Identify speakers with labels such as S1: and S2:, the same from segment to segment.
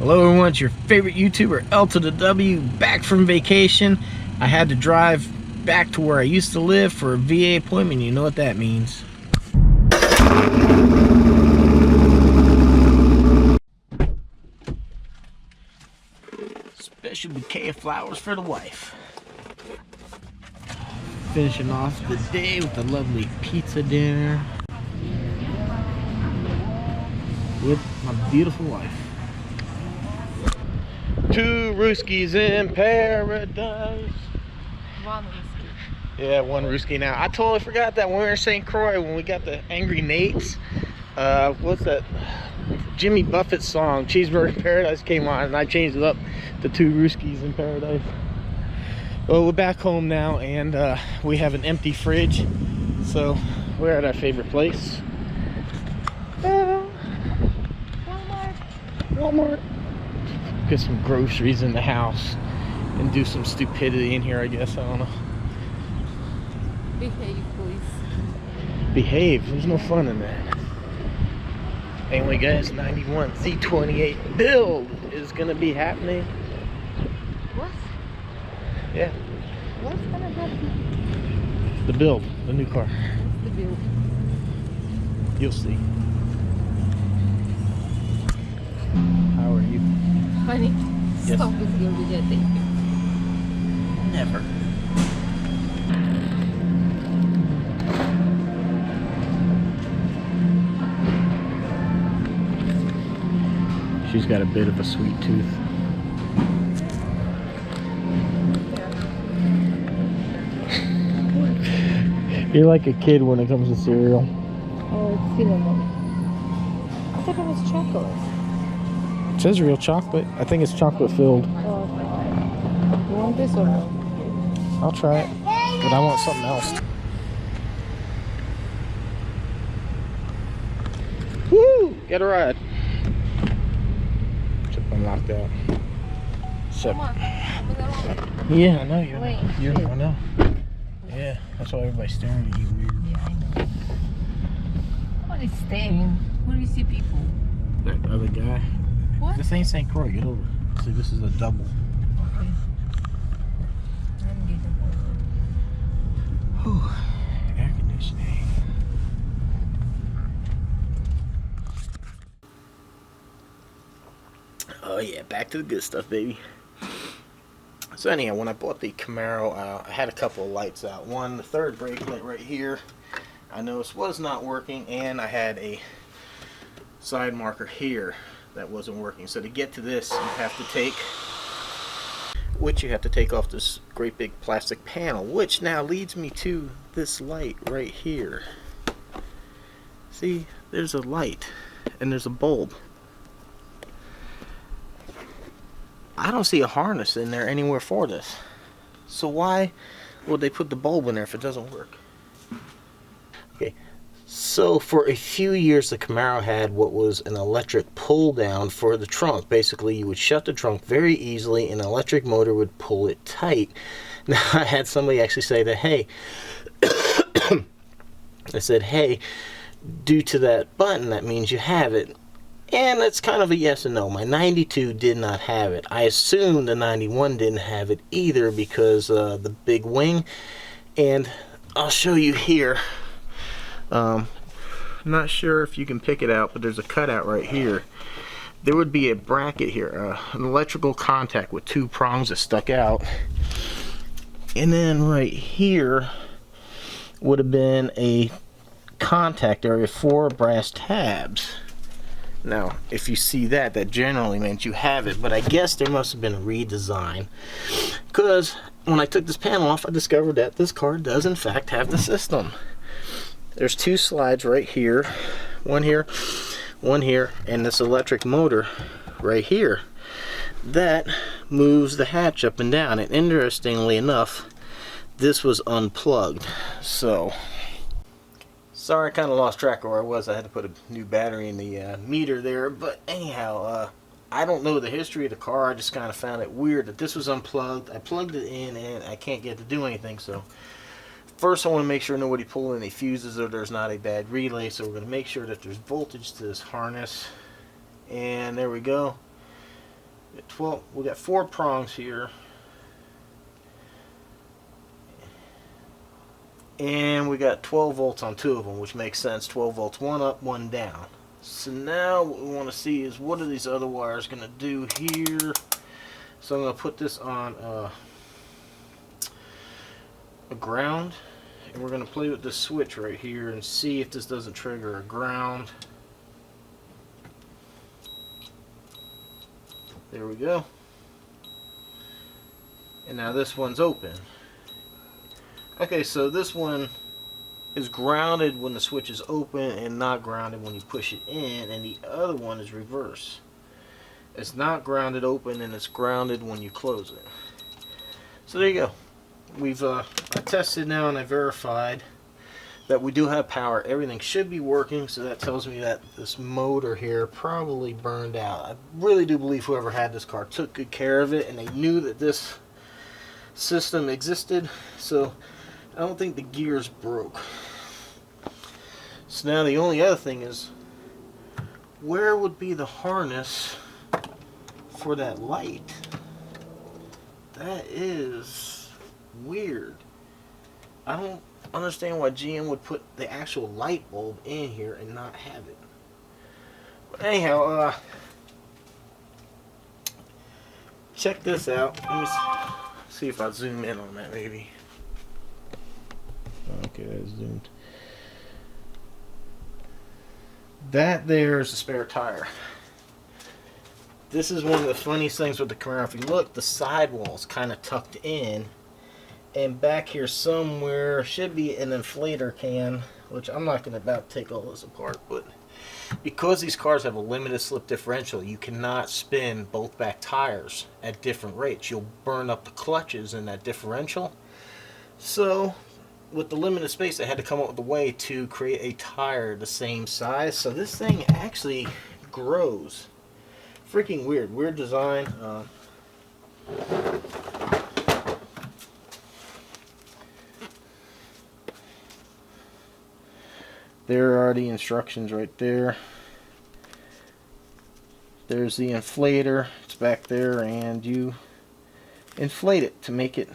S1: Hello everyone, it's your favorite YouTuber, L to the W, back from vacation. I had to drive back to where I used to live for a VA appointment. You know what that means. Special bouquet of flowers for the wife. Finishing off the day with a lovely pizza dinner with my beautiful wife. Two Rooskies in paradise.
S2: One whiskey.
S1: Yeah, one Rooski now. I totally forgot that when we were in St. Croix, when we got the Angry Nates, what's that? Jimmy Buffett song, Cheeseburger in Paradise, came on, and I changed it up to Two Rooskies in Paradise. Well, we're back home now, and we have an empty fridge, so we're at our favorite place. Walmart. Get some groceries in the house and do some stupidity in here, I guess. I don't know.
S2: Behave, please.
S1: Behave. There's no fun in that. Anyway, guys, 91 Z28 build is gonna be happening.
S2: What?
S1: Yeah.
S2: What's gonna happen?
S1: The build, the new car.
S2: What's the build?
S1: You'll see. How are you?
S2: Honey,
S1: Yes.
S2: stop this girl with that thing.
S1: Never. She's got a bit of a sweet tooth. You're like a kid when it comes to cereal.
S2: Oh, it's cinnamon. I thought it was chocolate.
S1: It says real chocolate. I think it's chocolate filled.
S2: Oh, okay. You want this or no?
S1: I'll try it, but I want something else. Woo! Get a ride. Except I'm locked out. Except,
S2: Come on.
S1: yeah, I know you.
S2: Wait,
S1: I know. Yeah, that's why everybody's staring at you weird.
S2: Yeah, I know. What is staring? Where do you see people?
S1: That other guy.
S2: What?
S1: This ain't St. Croix. Get over it. See, this is a double.
S2: Okay. I'm getting over.
S1: Whew. Air conditioning. Oh yeah, back to the good stuff, baby. So anyhow, when I bought the Camaro, I had a couple of lights out. One, the third brake light right here, I noticed was not working, and I had a side marker here that wasn't working. So to get to this, you have to take off this great big plastic panel, which now leads me to this light right here. See, there's a light and there's a bulb. I don't see a harness in there anywhere for this. So why would they put the bulb in there if it doesn't work? Okay, so for a few years the Camaro had what was an electric pull down for the trunk. Basically, you would shut the trunk very easily and an electric motor would pull it tight. Now I had somebody actually say that, hey, I said, hey, due to that button, that means you have it. And that's kind of a yes and no. My 92 did not have it. I assume the 91 didn't have it either because the big wing. And I'll show you here. Not sure if you can pick it out, but there's a cutout right here. There would be a bracket here, an electrical contact with two prongs that stuck out. And then right here would have been a contact area for brass tabs. Now, if you see that, that generally means you have it, but I guess there must have been a redesign. Because when I took this panel off, I discovered that this car does in fact have the system. There's two slides right here, one here, and this electric motor right here that moves the hatch up and down. And interestingly enough, this was unplugged. So sorry, I kind of lost track of where I was. I had to put a new battery in the meter there. But anyhow, I don't know the history of the car. I just kind of found it weird that this was unplugged. I plugged it in and I can't get it to do anything. So first I want to make sure nobody pulled any fuses or there's not a bad relay. So we're going to make sure that there's voltage to this harness. And there we go. We got 4 prongs here. And we got 12 volts on 2 of them, which makes sense. 12 volts, one up, one down. So now what we want to see is what are these other wires going to do here. So I'm going to put this on a ground. And we're going to play with this switch right here and see if this doesn't trigger a ground. There we go. And now this one's open. Okay, so this one is grounded when the switch is open and not grounded when you push it in, and the other one is reverse. It's not grounded open and it's grounded when you close it. So there you go. We've I tested now and I verified that we do have power. Everything should be working, so that tells me that this motor here probably burned out. I really do believe whoever had this car took good care of it and they knew that this system existed, so I don't think the gears broke. So now the only other thing is, where would be the harness for that light? That is weird. I don't understand why GM would put the actual light bulb in here and not have it. But anyhow, check this out. Let me see if I zoom in on that maybe. Okay, that's zoomed. That there is a spare tire. This is one of the funniest things with the Camaro. If you look, the sidewall's kind of tucked in, and back here somewhere should be an inflator can, which I'm not going to about take all this apart, but because these cars have a limited slip differential, you cannot spin both back tires at different rates. You'll burn up the clutches in that differential. So with the limited space, I had to come up with a way to create a tire the same size. So this thing actually grows. Freaking weird design. There are the instructions right there. There's the inflator. It's back there, and you inflate it to make it.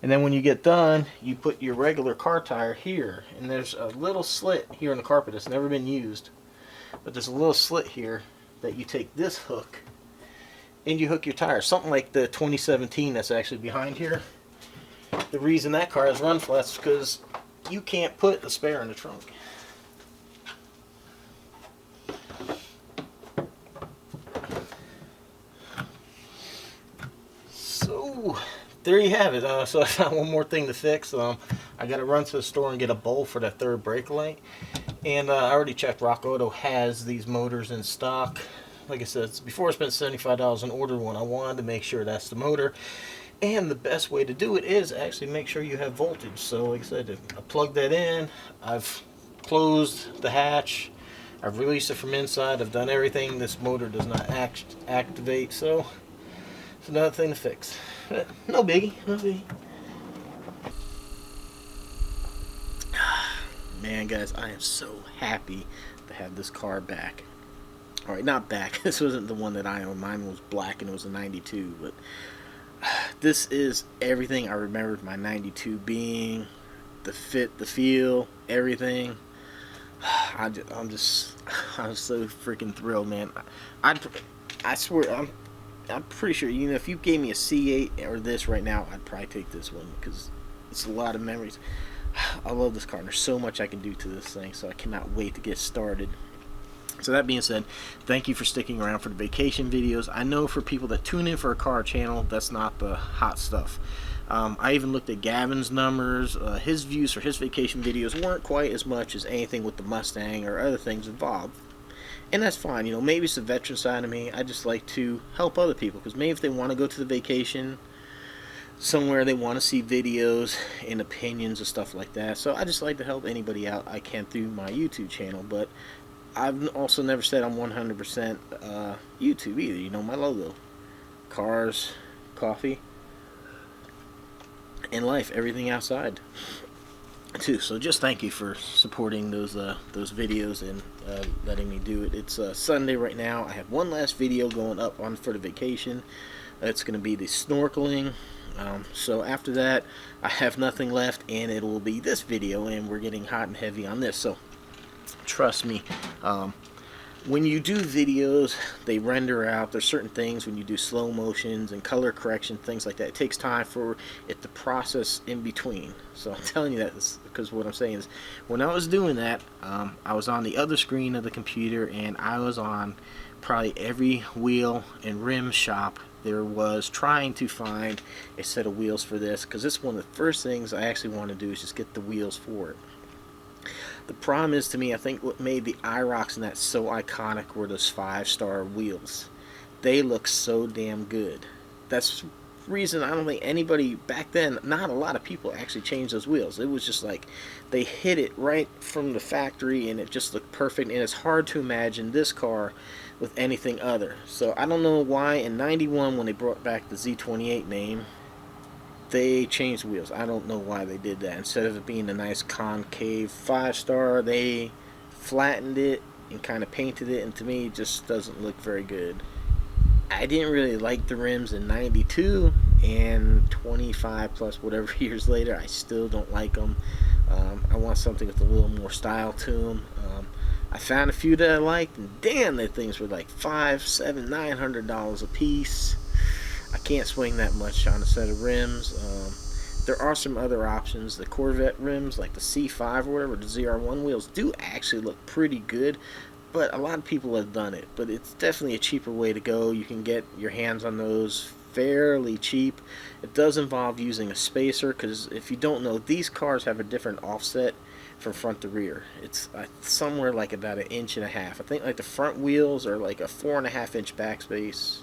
S1: And then when you get done, you put your regular car tire here. And there's a little slit here in the carpet that's never been used. But there's a little slit here that you take this hook and you hook your tire. Something like the 2017 that's actually behind here. The reason that car has run flats is because you can't put a spare in the trunk. So there you have it. So I found one more thing to fix. I got to run to the store and get a bowl for that third brake light. And I already checked. Rock Auto has these motors in stock. Like I said, before I spent $75 and ordered one, I wanted to make sure that's the motor. And the best way to do it is actually make sure you have voltage. So like I said, I plugged that in. I've closed the hatch. I've released it from inside. I've done everything. This motor does not activate. So it's another thing to fix. But no biggie. No biggie. Man, guys, I am so happy to have this car back. Alright, not back. This wasn't the one that I owned. Mine was black and it was a 92. But this is everything I remembered my 92 being. The fit, the feel, everything. I'm so freaking thrilled, man. I swear, I'm pretty sure, you know, if you gave me a C8 or this right now, I'd probably take this one because it's a lot of memories. I love this car. There's so much I can do to this thing, so I cannot wait to get started. So that being said, thank you for sticking around for the vacation videos. I know for people that tune in for a car channel, that's not the hot stuff. I even looked at Gavin's numbers. His views for his vacation videos weren't quite as much as anything with the Mustang or other things involved. And that's fine. You know, maybe it's the veteran side of me. I just like to help other people, because maybe if they want to go to the vacation somewhere, they want to see videos and opinions and stuff like that. So I just like to help anybody out I can through my YouTube channel. But I've also never said I'm 100% YouTube either. You know, my logo. Cars, coffee, and life. Everything outside. too. So just thank you for supporting those videos and letting me do it. It's Sunday right now. I have one last video going up on for the vacation. It's going to be the snorkeling. So after that, I have nothing left, and it will be this video, and we're getting hot and heavy on this. So trust me, when you do videos, they render out. There's certain things when you do slow motions and color correction, things like that. It takes time for it to process in between. So I'm telling you that because what I'm saying is, when I was doing that, I was on the other screen of the computer, and I was on probably every wheel and rim shop there was, trying to find a set of wheels for this, because this is one of the first things I actually want to do is just get the wheels for it. The problem is, to me, I think what made the IROCs and that so iconic were those 5-star wheels. They look so damn good. That's the reason I don't think anybody back then, not a lot of people actually changed those wheels. It was just like they hit it right from the factory, and it just looked perfect, and it's hard to imagine this car with anything other. So I don't know why in '91, when they brought back the Z28 name, they changed wheels. I don't know why they did that. Instead of it being a nice concave 5-star, they flattened it and kind of painted it, and to me it just doesn't look very good. I didn't really like the rims in '92, and 25 plus whatever years later, I still don't like them. I want something with a little more style to them. I found a few that I liked, and damn, the things were like $500, $700, $900 a piece. I can't swing that much on a set of rims. There are some other options. The Corvette rims, like the C5 or whatever, the ZR1 wheels, do actually look pretty good, but a lot of people have done it. But it's definitely a cheaper way to go. You can get your hands on those fairly cheap. It does involve using a spacer, because if you don't know, these cars have a different offset from front to rear. It's somewhere like about 1.5 inches. I think like the front wheels are like a 4.5-inch backspace,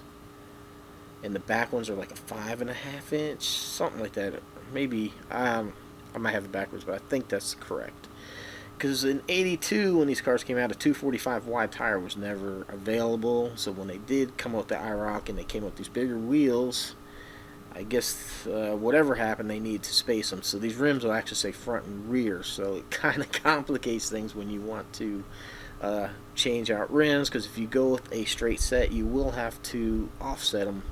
S1: and the back ones are like a 5.5-inch, something like that. Maybe I might have it backwards, but I think that's correct. Because in '82, when these cars came out, a 245 wide tire was never available. So when they did come out with the IROC and they came out with these bigger wheels, I guess whatever happened, they need to space them. So these rims will actually say front and rear. So it kind of complicates things when you want to change out rims, because if you go with a straight set, you will have to offset them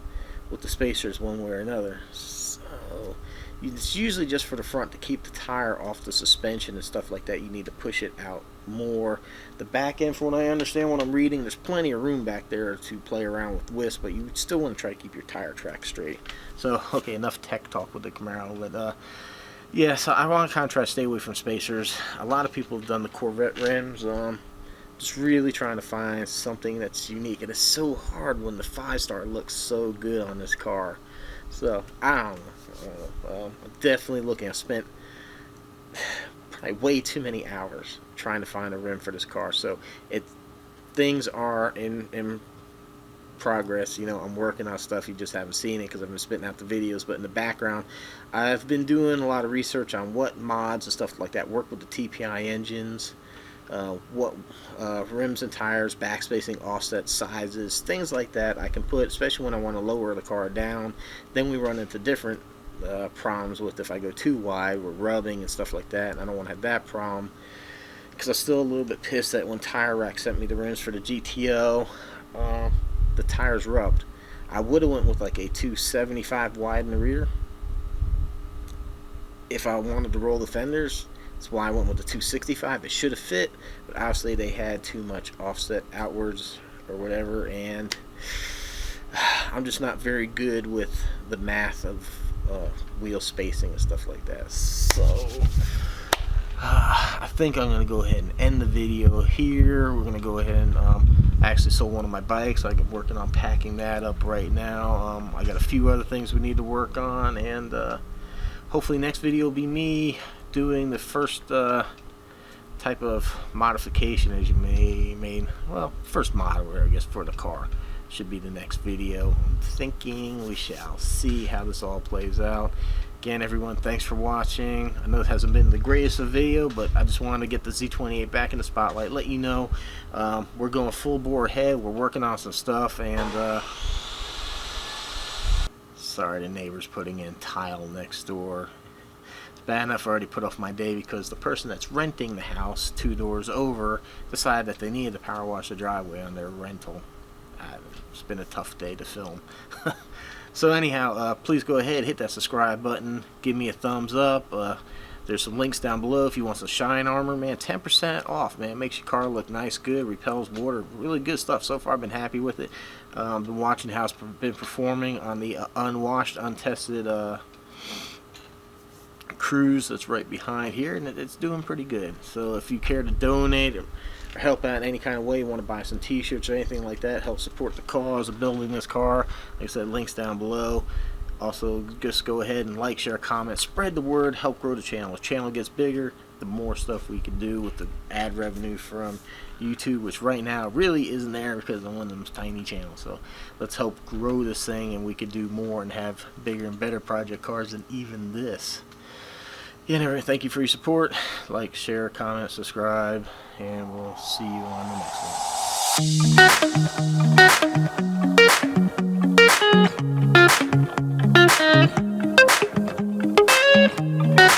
S1: with the spacers one way or another. So it's usually just for the front to keep the tire off the suspension and stuff like that. You need to push it out more. The back end, from what I understand, what I'm reading, there's plenty of room back there to play around with wisp, but you still want to try to keep your tire track straight. So okay, enough tech talk with the Camaro, but yeah, so I want to kind of try to stay away from spacers. A lot of people have done the Corvette rims. Just really trying to find something that's unique, and it's so hard when the 5-star looks so good on this car. So I don't know. I'm definitely looking. I spent like way too many hours trying to find a rim for this car. So things are in progress. You know, I'm working on stuff. You just haven't seen it because I've been spitting out the videos. But in the background, I've been doing a lot of research on what mods and stuff like that work with the TPI engines. What rims and tires, backspacing, offset sizes, things like that I can put, especially when I want to lower the car down. Then we run into different problems with if I go too wide, we're rubbing and stuff like that, and I don't want to have that problem, because I'm still a little bit pissed that when Tire Rack sent me the rims for the GTO, the tires rubbed. I would have went with like a 275 wide in the rear if I wanted to roll the fenders. That's why I went with the 265. It should have fit, but obviously they had too much offset outwards or whatever, and I'm just not very good with the math of wheel spacing and stuff like that. So I think I'm going to go ahead and end the video here. We're going to go ahead and I actually sold one of my bikes. I'm working on packing that up right now. I got a few other things we need to work on, and hopefully next video will be me doing the first type of modification, as you may well, first model, I guess, for the car. Should be the next video. I'm thinking we shall see how this all plays out. Again, everyone, thanks for watching. I know it hasn't been the greatest of video, but I just wanted to get the Z28 back in the spotlight, let you know we're going full bore ahead. We're working on some stuff, and sorry, the neighbor's putting in tile next door. Bad enough I already put off my day because the person that's renting the house 2 doors over decided that they needed to power wash the driveway on their rental. It's been a tough day to film. So anyhow, please go ahead, hit that subscribe button, give me a thumbs up. There's some links down below if you want some shine armor, man. 10% off, man. Makes your car look nice, good, repels water, really good stuff. So far I've been happy with it. Been watching how it's been performing on the unwashed, untested cruise that's right behind here, and it's doing pretty good. So if you care to donate or help out in any kind of way, you want to buy some t-shirts or anything like that, help support the cause of building this car, like I said, links down below. Also, just go ahead and like, share, comment, spread the word, help grow the channel. As the channel gets bigger, the more stuff we can do with the ad revenue from YouTube, which right now really isn't there because I'm one of them tiny channels. So let's help grow this thing, and we could do more and have bigger and better project cars than even this. Anyway, thank you for your support. Like, share, comment, subscribe, and we'll see you on the next one.